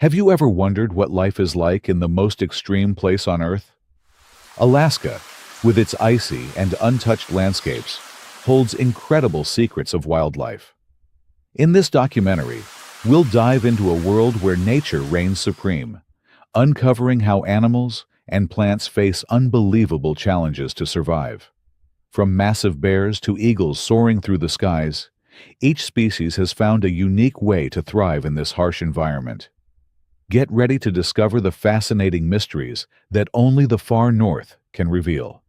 Have you ever wondered what life is like in the most extreme place on Earth? Alaska, with its icy and untouched landscapes, holds incredible secrets of wildlife. In this documentary, we'll dive into a world where nature reigns supreme, uncovering how animals and plants face unbelievable challenges to survive. From massive bears to eagles soaring through the skies, each species has found a unique way to thrive in this harsh environment. Get ready to discover the fascinating mysteries that only the far north can reveal.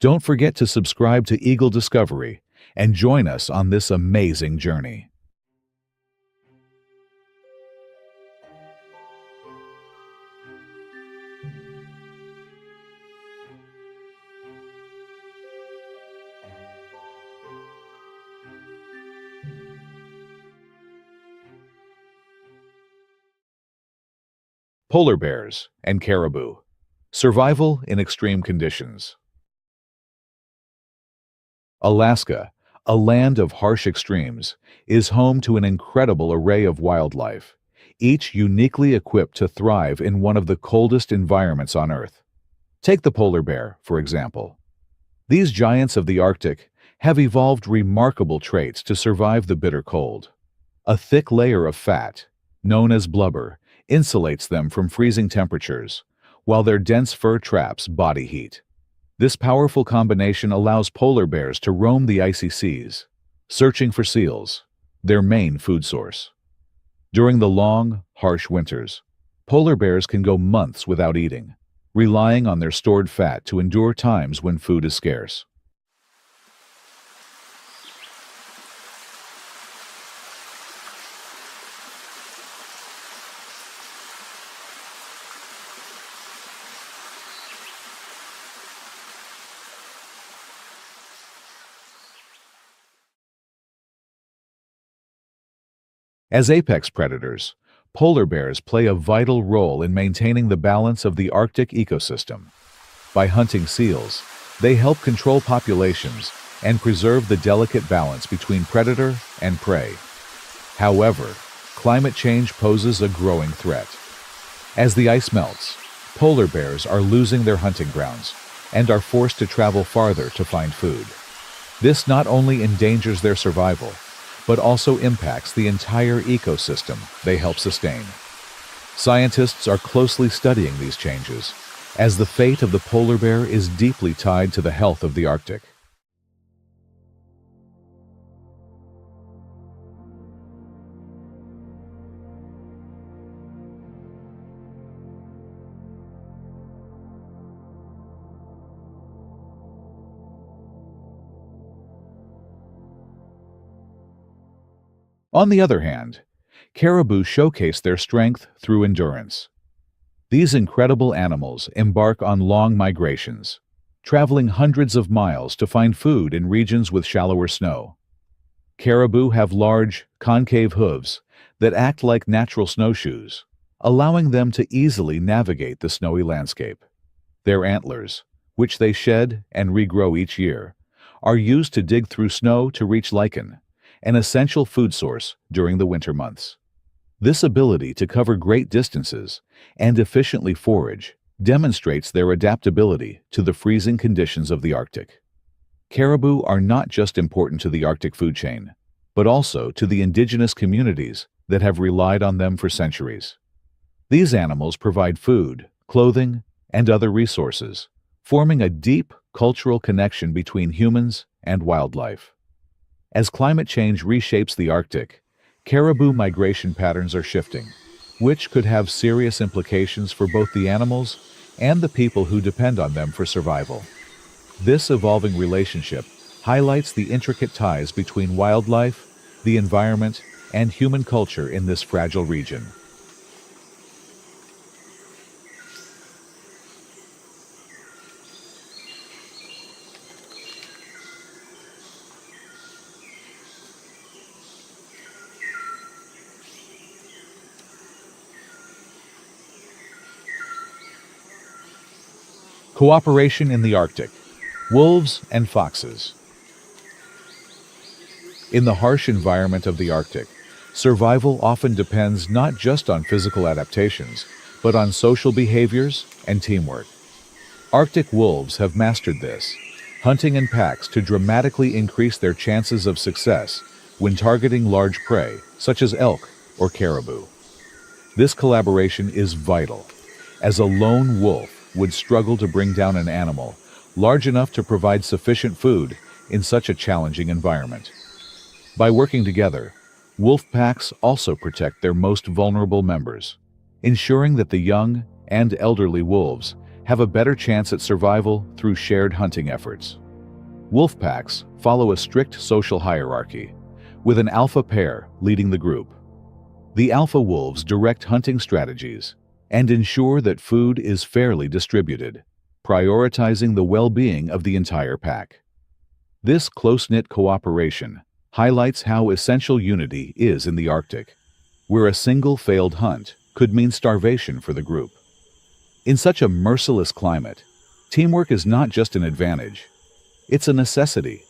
Don't forget to subscribe to Eagle Discovery and join us on this amazing journey. Polar bears and caribou. Survival in extreme conditions. Alaska, a land of harsh extremes, is home to an incredible array of wildlife, each uniquely equipped to thrive in one of the coldest environments on Earth. Take the polar bear, for example. These giants of the Arctic have evolved remarkable traits to survive the bitter cold. A thick layer of fat, known as blubber, insulates them from freezing temperatures, while their dense fur traps body heat. This powerful combination allows polar bears to roam the icy seas, searching for seals, their main food source. During the long, harsh winters, polar bears can go months without eating, relying on their stored fat to endure times when food is scarce. As apex predators, polar bears play a vital role in maintaining the balance of the Arctic ecosystem. By hunting seals, they help control populations and preserve the delicate balance between predator and prey. However, climate change poses a growing threat. As the ice melts, polar bears are losing their hunting grounds and are forced to travel farther to find food. This not only endangers their survival, but also impacts the entire ecosystem they help sustain. Scientists are closely studying these changes, as the fate of the polar bear is deeply tied to the health of the Arctic. On the other hand, caribou showcase their strength through endurance. These incredible animals embark on long migrations, traveling hundreds of miles to find food in regions with shallower snow. Caribou have large, concave hooves that act like natural snowshoes, allowing them to easily navigate the snowy landscape. Their antlers, which they shed and regrow each year, are used to dig through snow to reach lichen, an essential food source during the winter months. This ability to cover great distances and efficiently forage demonstrates their adaptability to the freezing conditions of the Arctic. Caribou are not just important to the Arctic food chain, but also to the indigenous communities that have relied on them for centuries. These animals provide food, clothing, and other resources, forming a deep cultural connection between humans and wildlife. As climate change reshapes the Arctic, caribou migration patterns are shifting, which could have serious implications for both the animals and the people who depend on them for survival. This evolving relationship highlights the intricate ties between wildlife, the environment, and human culture in this fragile region. Cooperation in the Arctic. Wolves and foxes. In the harsh environment of the Arctic, Survival often depends not just on physical adaptations, but on social behaviors and teamwork. Arctic wolves have mastered this, hunting in packs to dramatically increase their chances of success when targeting large prey, such as elk or caribou. This collaboration is vital, as a lone wolf would struggle to bring down an animal large enough to provide sufficient food in such a challenging environment. By working together, wolf packs also protect their most vulnerable members, ensuring that the young and elderly wolves have a better chance at survival through shared hunting efforts. Wolf packs follow a strict social hierarchy, with an alpha pair leading the group. The alpha wolves direct hunting strategies and ensure that food is fairly distributed, prioritizing the well-being of the entire pack. This close-knit cooperation highlights how essential unity is in the Arctic, where a single failed hunt could mean starvation for the group. In such a merciless climate, teamwork is not just an advantage, it's a necessity.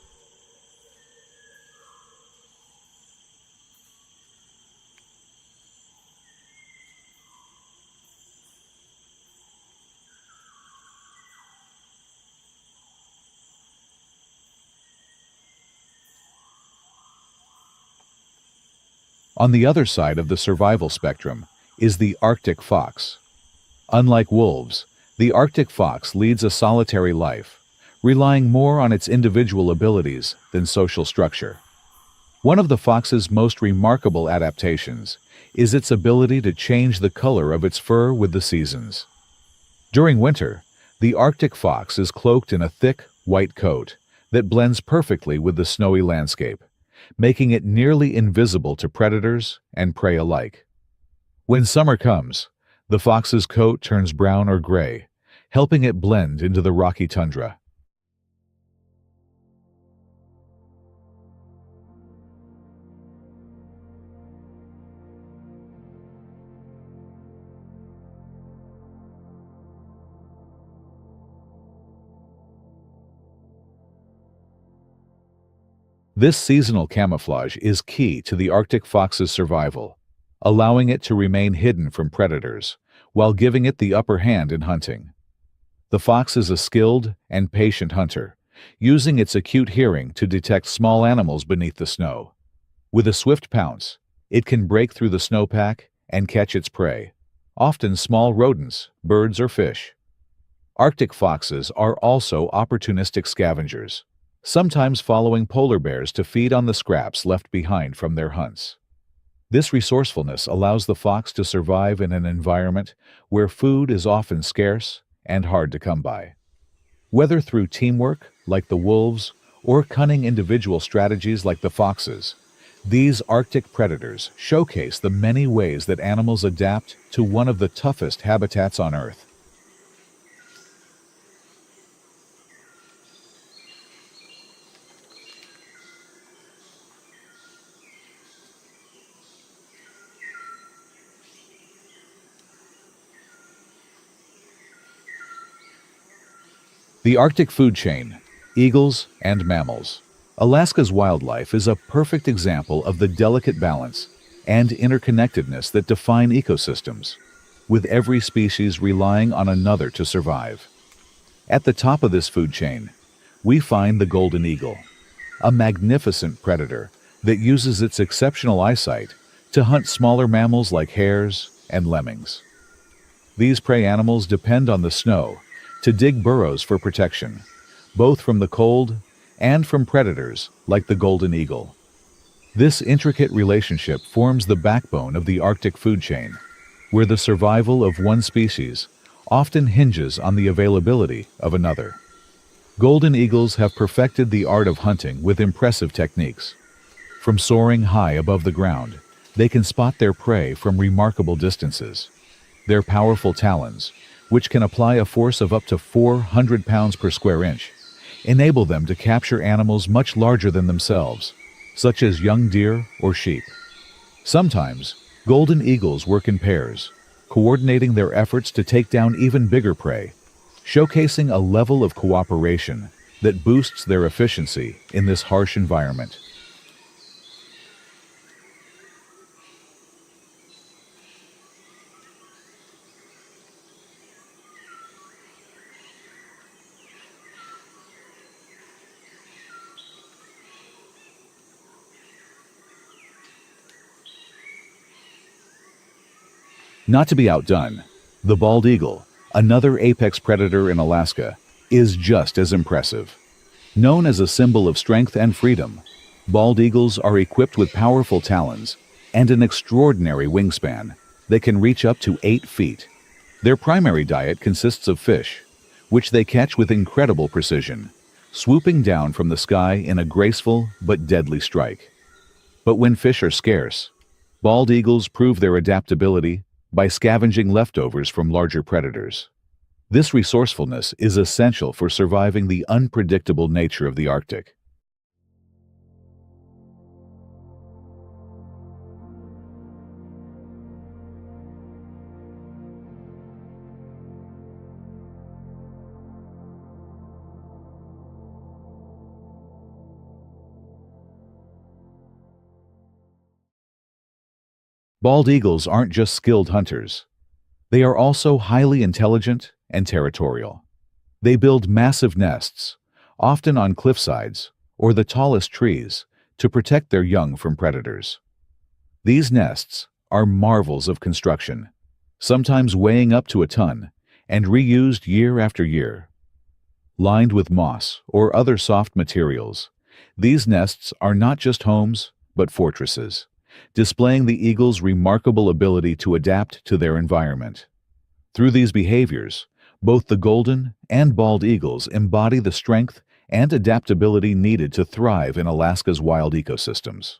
On the other side of the survival spectrum is the Arctic fox. Unlike wolves, the Arctic fox leads a solitary life, relying more on its individual abilities than social structure. One of the fox's most remarkable adaptations is its ability to change the color of its fur with the seasons. During winter, the Arctic fox is cloaked in a thick, white coat that blends perfectly with the snowy landscape, making it nearly invisible to predators and prey alike. When summer comes, the fox's coat turns brown or gray, helping it blend into the rocky tundra. This seasonal camouflage is key to the Arctic fox's survival, allowing it to remain hidden from predators while giving it the upper hand in hunting. The fox is a skilled and patient hunter, using its acute hearing to detect small animals beneath the snow. With a swift pounce, it can break through the snowpack and catch its prey, often small rodents, birds, or fish. Arctic foxes are also opportunistic scavengers, sometimes following polar bears to feed on the scraps left behind from their hunts. This resourcefulness allows the fox to survive in an environment where food is often scarce and hard to come by. Whether through teamwork, like the wolves, or cunning individual strategies like the foxes, these Arctic predators showcase the many ways that animals adapt to one of the toughest habitats on Earth. The Arctic food chain, eagles and mammals. Alaska's wildlife is a perfect example of the delicate balance and interconnectedness that define ecosystems, with every species relying on another to survive. At the top of this food chain, we find the golden eagle, a magnificent predator that uses its exceptional eyesight to hunt smaller mammals like hares and lemmings. These prey animals depend on the snow to dig burrows for protection, both from the cold and from predators like the golden eagle. This intricate relationship forms the backbone of the Arctic food chain, where the survival of one species often hinges on the availability of another. Golden eagles have perfected the art of hunting with impressive techniques. From soaring high above the ground, they can spot their prey from remarkable distances. Their powerful talons, which can apply a force of up to 400 pounds per square inch, enable them to capture animals much larger than themselves, such as young deer or sheep. Sometimes, golden eagles work in pairs, coordinating their efforts to take down even bigger prey, showcasing a level of cooperation that boosts their efficiency in this harsh environment. Not to be outdone, the bald eagle, another apex predator in Alaska, is just as impressive. Known as a symbol of strength and freedom, bald eagles are equipped with powerful talons and an extraordinary wingspan that can reach up to 8 feet. Their primary diet consists of fish, which they catch with incredible precision, swooping down from the sky in a graceful but deadly strike. But when fish are scarce, bald eagles prove their adaptability by scavenging leftovers from larger predators. This resourcefulness is essential for surviving the unpredictable nature of the Arctic. Bald eagles aren't just skilled hunters. They are also highly intelligent and territorial. They build massive nests, often on cliffsides or the tallest trees, to protect their young from predators. These nests are marvels of construction, sometimes weighing up to a ton, and reused year after year. Lined with moss or other soft materials, these nests are not just homes, but fortresses, displaying the eagle's remarkable ability to adapt to their environment. Through these behaviors, both the golden and bald eagles embody the strength and adaptability needed to thrive in Alaska's wild ecosystems.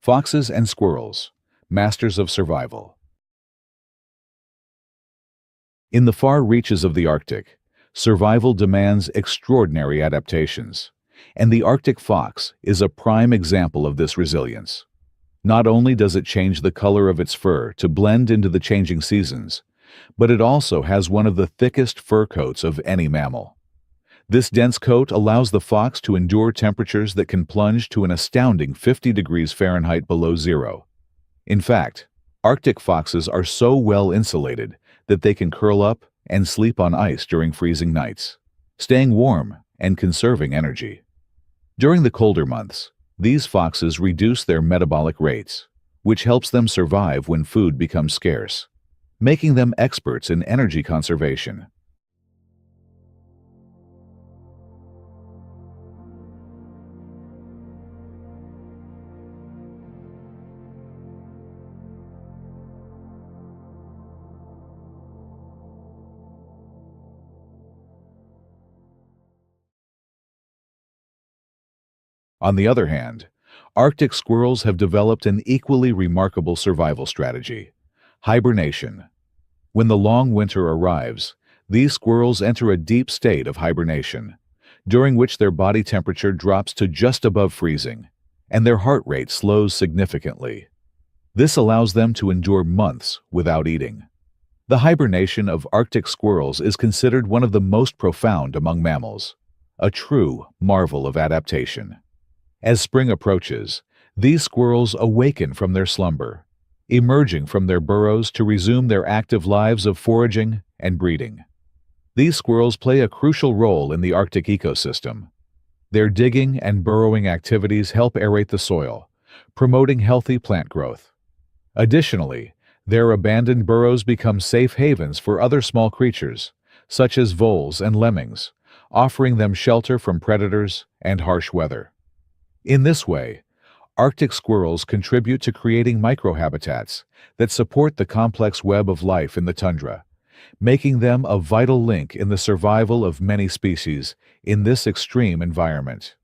Foxes and squirrels, masters of survival. In the far reaches of the Arctic, survival demands extraordinary adaptations, and the Arctic fox is a prime example of this resilience. Not only does it change the color of its fur to blend into the changing seasons, but it also has one of the thickest fur coats of any mammal. This dense coat allows the fox to endure temperatures that can plunge to an astounding 50 degrees Fahrenheit below zero. In fact, Arctic foxes are so well insulated that they can curl up and sleep on ice during freezing nights, staying warm and conserving energy. During the colder months, these foxes reduce their metabolic rates, which helps them survive when food becomes scarce, making them experts in energy conservation. On the other hand, Arctic squirrels have developed an equally remarkable survival strategy: hibernation. When the long winter arrives, these squirrels enter a deep state of hibernation, during which their body temperature drops to just above freezing, and their heart rate slows significantly. This allows them to endure months without eating. The hibernation of Arctic squirrels is considered one of the most profound among mammals, a true marvel of adaptation. As spring approaches, these squirrels awaken from their slumber, emerging from their burrows to resume their active lives of foraging and breeding. These squirrels play a crucial role in the Arctic ecosystem. Their digging and burrowing activities help aerate the soil, promoting healthy plant growth. Additionally, their abandoned burrows become safe havens for other small creatures, such as voles and lemmings, offering them shelter from predators and harsh weather. In this way, Arctic squirrels contribute to creating microhabitats that support the complex web of life in the tundra, making them a vital link in the survival of many species in this extreme environment.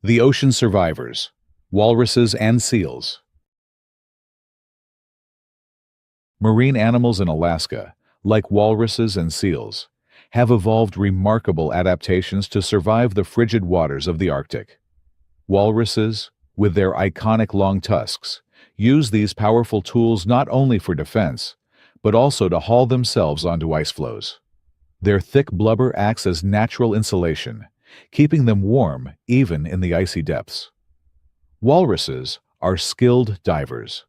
The ocean survivors, walruses and seals. Marine animals in Alaska, like walruses and seals, have evolved remarkable adaptations to survive the frigid waters of the Arctic. Walruses, with their iconic long tusks, use these powerful tools not only for defense, but also to haul themselves onto ice floes. Their thick blubber acts as natural insulation, keeping them warm even in the icy depths. Walruses are skilled divers,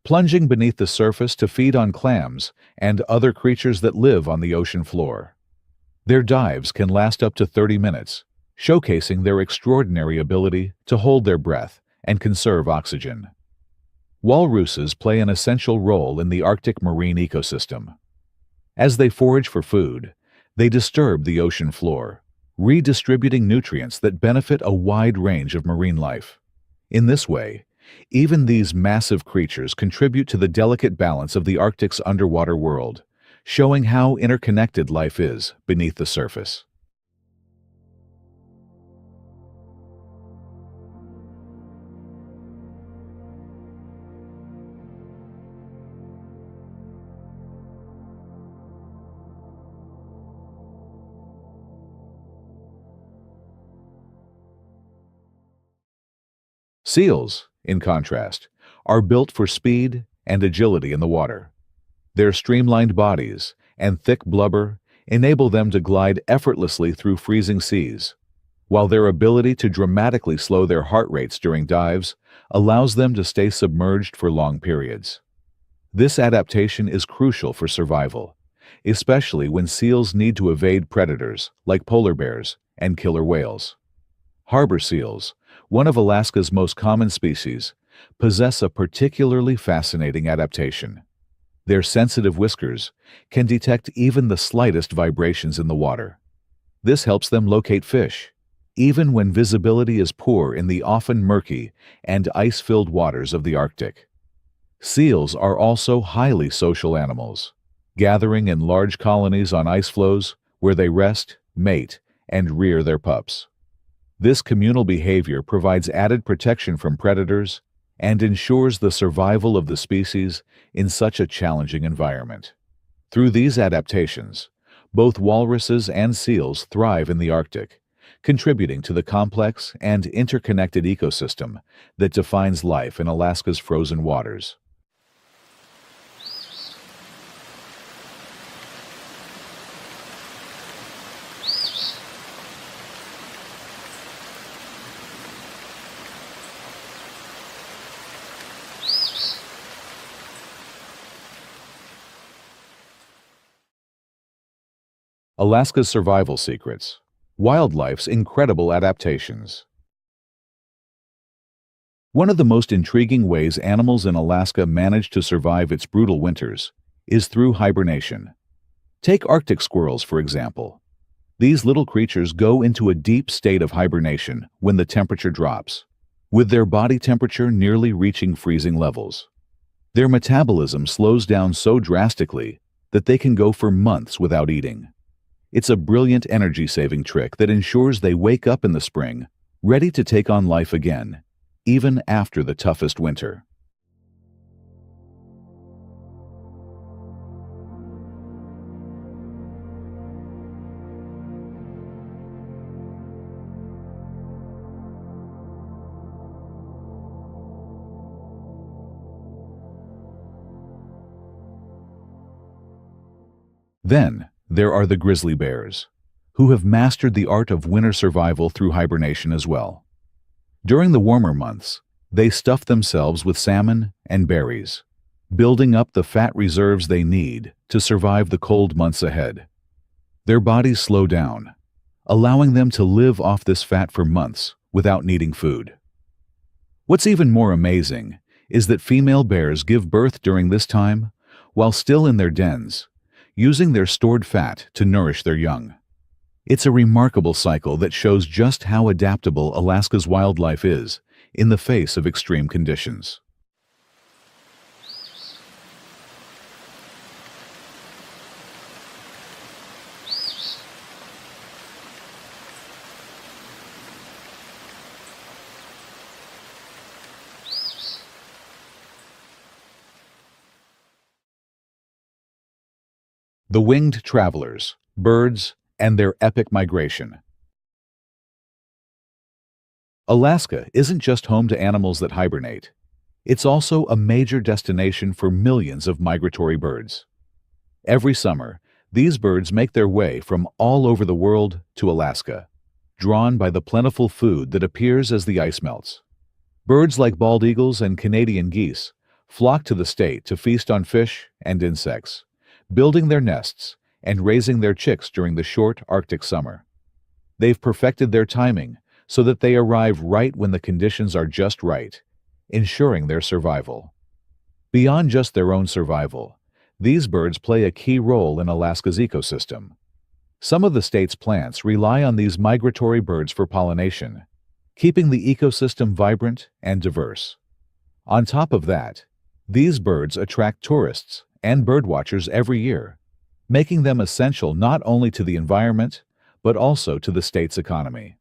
plunging beneath the surface to feed on clams and other creatures that live on the ocean floor. Their dives can last up to 30 minutes, showcasing their extraordinary ability to hold their breath and conserve oxygen. Walruses play an essential role in the Arctic marine ecosystem. As they forage for food, they disturb the ocean floor, redistributing nutrients that benefit a wide range of marine life. In this way, even these massive creatures contribute to the delicate balance of the Arctic's underwater world, showing how interconnected life is beneath the surface. Seals, in contrast, are built for speed and agility in the water. Their streamlined bodies and thick blubber enable them to glide effortlessly through freezing seas, while their ability to dramatically slow their heart rates during dives allows them to stay submerged for long periods. This adaptation is crucial for survival, especially when seals need to evade predators like polar bears and killer whales. Harbor seals, one of Alaska's most common species, possess a particularly fascinating adaptation. Their sensitive whiskers can detect even the slightest vibrations in the water. This helps them locate fish, even when visibility is poor in the often murky and ice-filled waters of the Arctic. Seals are also highly social animals, gathering in large colonies on ice floes where they rest, mate, and rear their pups. This communal behavior provides added protection from predators and ensures the survival of the species in such a challenging environment. Through these adaptations, both walruses and seals thrive in the Arctic, contributing to the complex and interconnected ecosystem that defines life in Alaska's frozen waters. Alaska's survival secrets. Wildlife's incredible adaptations. One of the most intriguing ways animals in Alaska manage to survive its brutal winters is through hibernation. Take Arctic squirrels, for example. These little creatures go into a deep state of hibernation when the temperature drops, with their body temperature nearly reaching freezing levels. Their metabolism slows down so drastically that they can go for months without eating. It's a brilliant energy-saving trick that ensures they wake up in the spring, ready to take on life again, even after the toughest winter. Then, there are the grizzly bears, who have mastered the art of winter survival through hibernation as well. During the warmer months, they stuff themselves with salmon and berries, building up the fat reserves they need to survive the cold months ahead. Their bodies slow down, allowing them to live off this fat for months without needing food. What's even more amazing is that female bears give birth during this time while still in their dens, using their stored fat to nourish their young. It's a remarkable cycle that shows just how adaptable Alaska's wildlife is in the face of extreme conditions. The winged travelers, birds, and their epic migration. Alaska isn't just home to animals that hibernate. It's also a major destination for millions of migratory birds. Every summer, these birds make their way from all over the world to Alaska, drawn by the plentiful food that appears as the ice melts. Birds like bald eagles and Canadian geese flock to the state to feast on fish and insects, building their nests and raising their chicks during the short Arctic summer. They've perfected their timing so that they arrive right when the conditions are just right, ensuring their survival. Beyond just their own survival, these birds play a key role in Alaska's ecosystem. Some of the state's plants rely on these migratory birds for pollination, keeping the ecosystem vibrant and diverse. On top of that, these birds attract tourists and birdwatchers every year, making them essential not only to the environment, but also to the state's economy.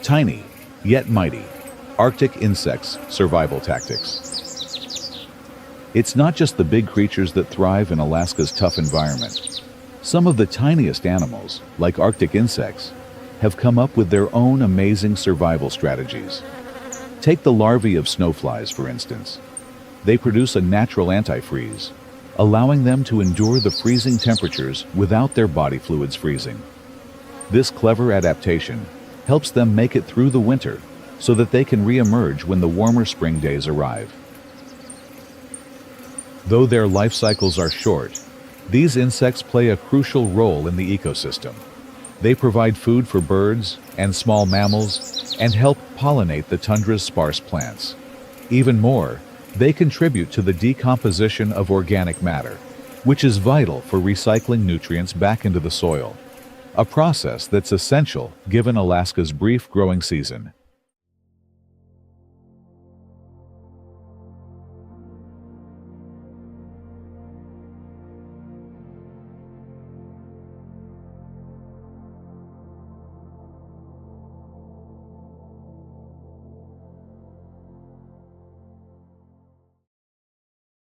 Tiny, yet mighty, Arctic insects' survival tactics. It's not just the big creatures that thrive in Alaska's tough environment. Some of the tiniest animals, like Arctic insects, have come up with their own amazing survival strategies. Take the larvae of snowflies, for instance. They produce a natural antifreeze, allowing them to endure the freezing temperatures without their body fluids freezing. This clever adaptation helps them make it through the winter so that they can re-emerge when the warmer spring days arrive. Though their life cycles are short, these insects play a crucial role in the ecosystem. They provide food for birds and small mammals and help pollinate the tundra's sparse plants. Even more, they contribute to the decomposition of organic matter, which is vital for recycling nutrients back into the soil, a process that's essential given Alaska's brief growing season.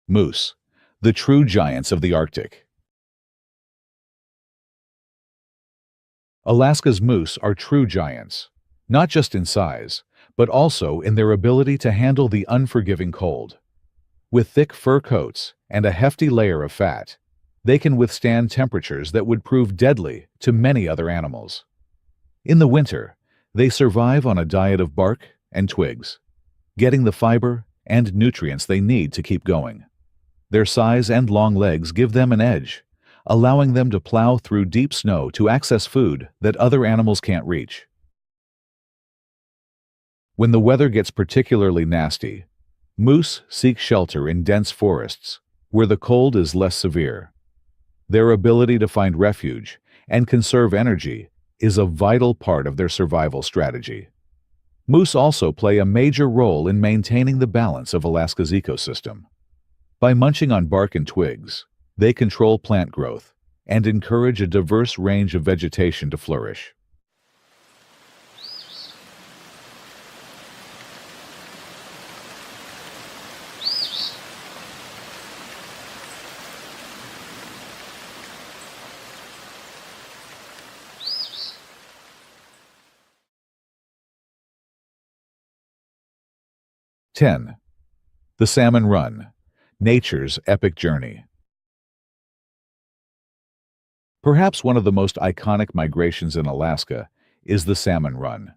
Moose, the true giants of the Arctic. Alaska's moose are true giants, not just in size, but also in their ability to handle the unforgiving cold. With thick fur coats and a hefty layer of fat, they can withstand temperatures that would prove deadly to many other animals. In the winter, they survive on a diet of bark and twigs, getting the fiber and nutrients they need to keep going. Their size and long legs give them an edge, allowing them to plow through deep snow to access food that other animals can't reach. When the weather gets particularly nasty, moose seek shelter in dense forests, where the cold is less severe. Their ability to find refuge and conserve energy is a vital part of their survival strategy. Moose also play a major role in maintaining the balance of Alaska's ecosystem. By munching on bark and twigs, they control plant growth and encourage a diverse range of vegetation to flourish. (10) The Salmon Run, nature's epic journey. Perhaps one of the most iconic migrations in Alaska is the salmon run.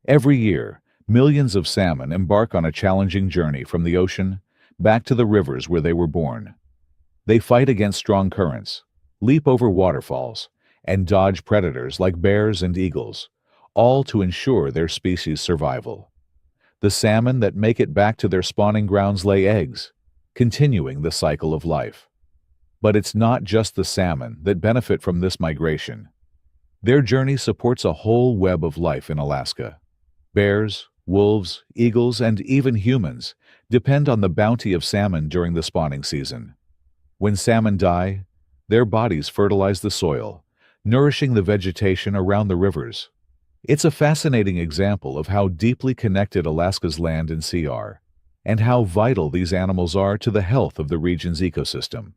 Every year, millions of salmon embark on a challenging journey from the ocean back to the rivers where they were born. They fight against strong currents, leap over waterfalls, and dodge predators like bears and eagles, all to ensure their species' survival. The salmon that make it back to their spawning grounds lay eggs, continuing the cycle of life. But it's not just the salmon that benefit from this migration. Their journey supports a whole web of life in Alaska. Bears, wolves, eagles, and even humans depend on the bounty of salmon during the spawning season. When salmon die, their bodies fertilize the soil, nourishing the vegetation around the rivers. It's a fascinating example of how deeply connected Alaska's land and sea are, and how vital these animals are to the health of the region's ecosystem.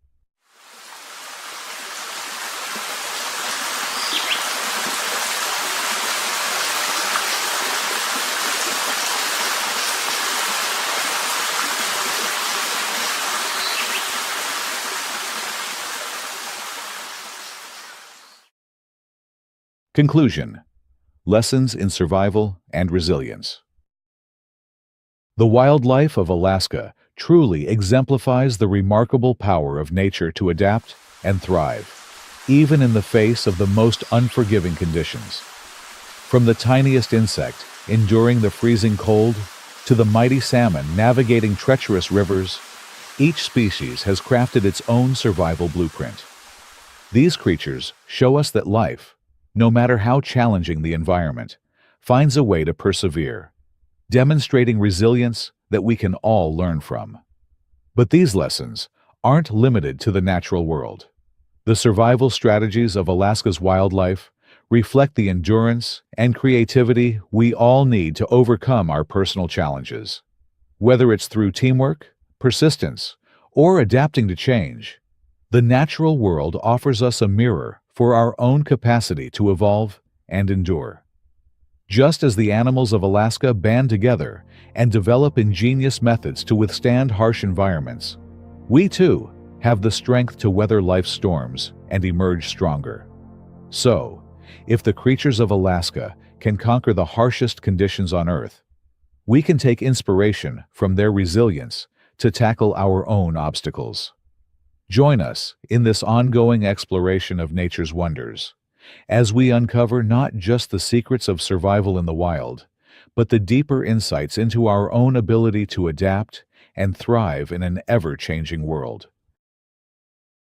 Conclusion: Lessons in survival and resilience. The wildlife of Alaska truly exemplifies the remarkable power of nature to adapt and thrive, even in the face of the most unforgiving conditions. From the tiniest insect enduring the freezing cold to the mighty salmon navigating treacherous rivers, each species has crafted its own survival blueprint. These creatures show us that life, no matter how challenging the environment, finds a way to persevere, demonstrating resilience that we can all learn from. But these lessons aren't limited to the natural world. The survival strategies of Alaska's wildlife reflect the endurance and creativity we all need to overcome our personal challenges. Whether it's through teamwork, persistence, or adapting to change, the natural world offers us a mirror for our own capacity to evolve and endure. Just as the animals of Alaska band together and develop ingenious methods to withstand harsh environments, we too have the strength to weather life's storms and emerge stronger. So, if the creatures of Alaska can conquer the harshest conditions on Earth, we can take inspiration from their resilience to tackle our own obstacles. Join us in this ongoing exploration of nature's wonders, as we uncover not just the secrets of survival in the wild, but the deeper insights into our own ability to adapt and thrive in an ever-changing world.